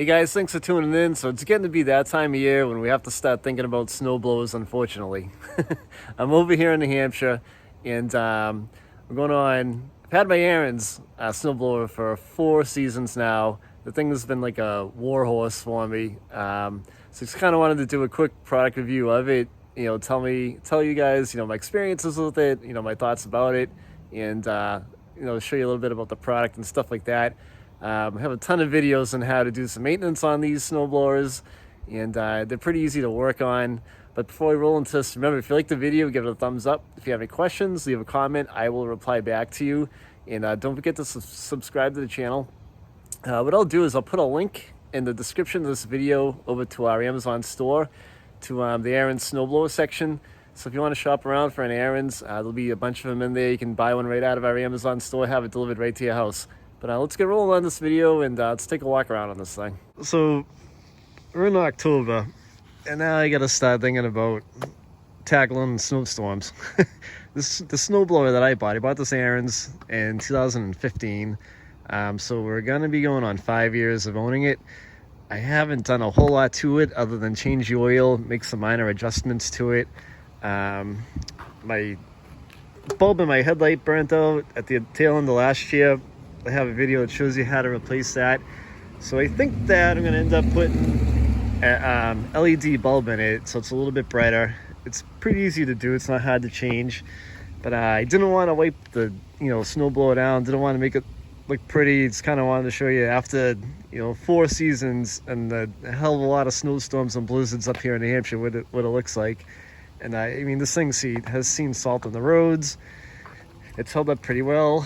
Hey guys, thanks for tuning in. So it's getting to be that time of year when we have to start thinking about snowblowers, unfortunately. I'm over here in New Hampshire, and we're going on. I've had my Ariens snowblower for 4 seasons now. The thing has been like a war horse for me. So just kind of wanted to do a quick product review of it. You know, tell you guys, my experiences with it, my thoughts about it, and show you a little bit about the product and stuff like that. I have a ton of videos on how to do some maintenance on these snowblowers, and they're pretty easy to work on. But before we roll into this, remember, if you like the video, give it a thumbs up. If you have any questions, leave a comment. I will reply back to you. And don't forget to subscribe to the channel. What I'll do is I'll put a link in the description of this video over to our Amazon store, to the Ariens Snowblower section. So if you want to shop around for an Ariens, there'll be a bunch of them in there. You can buy one right out of our Amazon store, have it delivered right to your house. But let's get rolling on this video, and let's take a walk around on this thing. So we're in October, and now I gotta start thinking about tackling snowstorms. The snowblower that I bought this Ariens in 2015. So we're gonna be going on 5 years of owning it. I haven't done a whole lot to it other than change the oil, make some minor adjustments to it. My bulb in my headlight burnt out at the tail end of last year. I have a video that shows you how to replace that. So I think that I'm going to end up putting an LED bulb in it, so it's a little bit brighter. It's pretty easy to do. It's not hard to change. But I didn't want to wipe the snow blower down. Didn't want to make it look pretty. Just kind of wanted to show you after 4 seasons and a hell of a lot of snowstorms and blizzards up here in New Hampshire what it looks like. And I mean, this thing has seen salt on the roads. It's held up pretty well.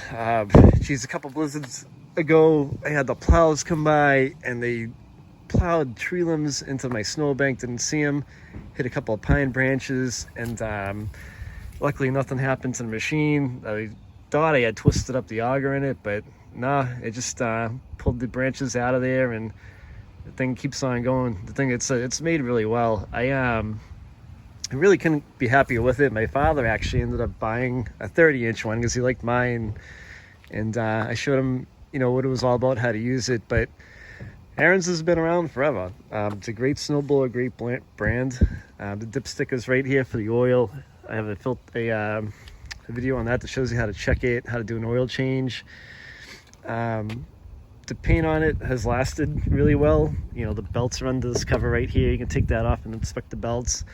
Geez, a couple blizzards ago, I had the plows come by and they plowed tree limbs into my snowbank. Didn't see them. Hit a couple of pine branches, and luckily nothing happened to the machine. I thought I had twisted up the auger in it, but nah, it just pulled the branches out of there, and the thing keeps on going. The thing, it's made really well. I really couldn't be happier with it. My father actually ended up buying a 30-inch one because he liked mine, and I showed him, what it was all about, how to use it. But Ariens has been around forever. It's a great snowblower, great brand. The dipstick is right here for the oil. I have a video on that shows you how to check it, how to do an oil change. The paint on it has lasted really well. The belts are under this cover right here. You can take that off and inspect the belts.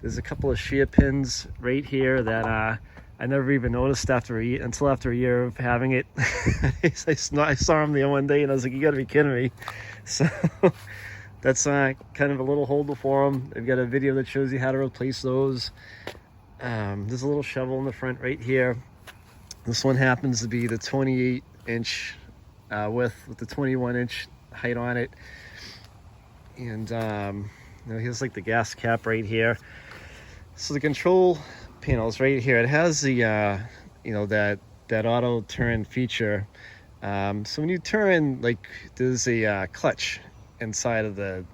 There's a couple of shear pins right here that I never even noticed until after a year of having it. I saw them the one day and I was like, you gotta be kidding me. So that's kind of a little holder for them. They've got a video that shows you how to replace those. There's a little shovel in the front right here. This one happens to be the 28-inch width with the 21-inch height on it. And here's like the gas cap right here. So the control panel's right here. It has the that auto turn feature. So when you turn, like, there's a clutch inside of the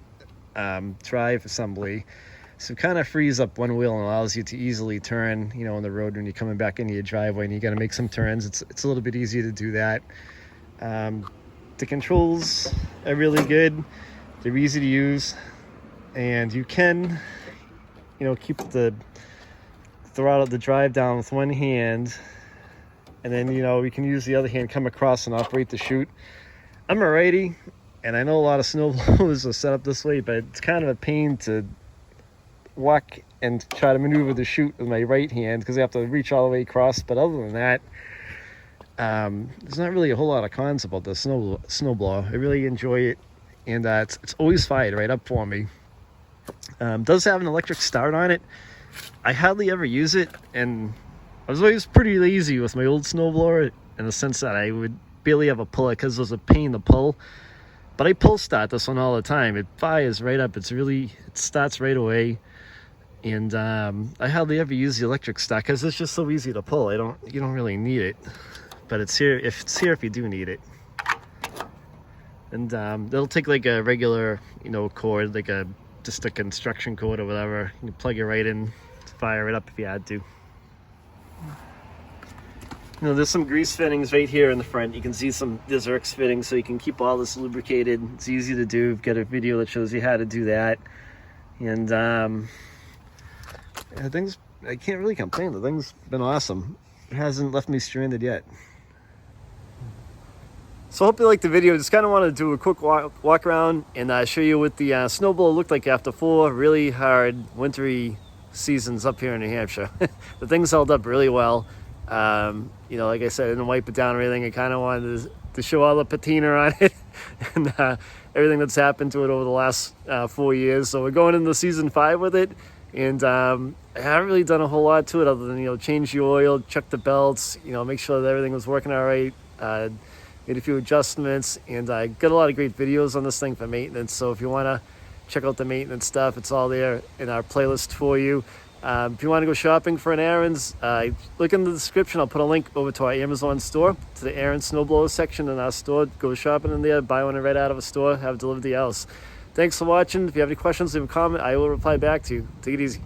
drive assembly. So it kind of frees up one wheel and allows you to easily turn, on the road when you're coming back into your driveway and you got to make some turns. It's a little bit easier to do that. The controls are really good. They're easy to use, and you can, keep the throttle, the drive down with one hand, and then, you can use the other hand, come across and operate the chute. I'm a righty, and I know a lot of snowblowers are set up this way, but it's kind of a pain to walk and try to maneuver the chute with my right hand because I have to reach all the way across. But other than that, there's not really a whole lot of cons about the snowblower. I really enjoy it, and it's always fired right up for me. Does have an electric start on it. I hardly ever use it, and I was always pretty lazy with my old snowblower in the sense that I would barely ever pull it because it was a pain to pull. But I pull start this one all the time. It fires right up. It starts right away. And I hardly ever use the electric start because it's just so easy to pull. You don't really need it, but it's here if you do need it. And it'll take like a regular cord, like just a construction cord or whatever. You can plug it right in to fire it up if you had to. You know, there's some grease fittings right here in the front. You can see there's Rex fittings, so you can keep all this lubricated. It's easy to do. I've got a video that shows you how to do that. And I can't really complain. The thing's been awesome. It hasn't left me stranded yet. So I hope you liked the video. Just kind of wanted to do a quick walk around and show you what the snowblower looked like after 4 really hard wintry seasons up here in New Hampshire. The thing's held up really well. You know, like I said, I didn't wipe it down or anything. I kind of wanted to show all the patina on it and everything that's happened to it over the last 4 years. So we're going into season 5 with it, and I haven't really done a whole lot to it other than, you know, change the oil, check the belts, you know, make sure that everything was working all right. Made a few adjustments, and I got a lot of great videos on this thing for maintenance. So if you want to check out the maintenance stuff, it's all there in our playlist for you. If you want to go shopping for an Ariens, look in the description. I'll put a link over to our Amazon store, to the Ariens Snowblower section in our store. Go shopping in there, buy one right out of a store, have it delivered to your house. Thanks for watching. If you have any questions, leave a comment. I will reply back to you. Take it easy.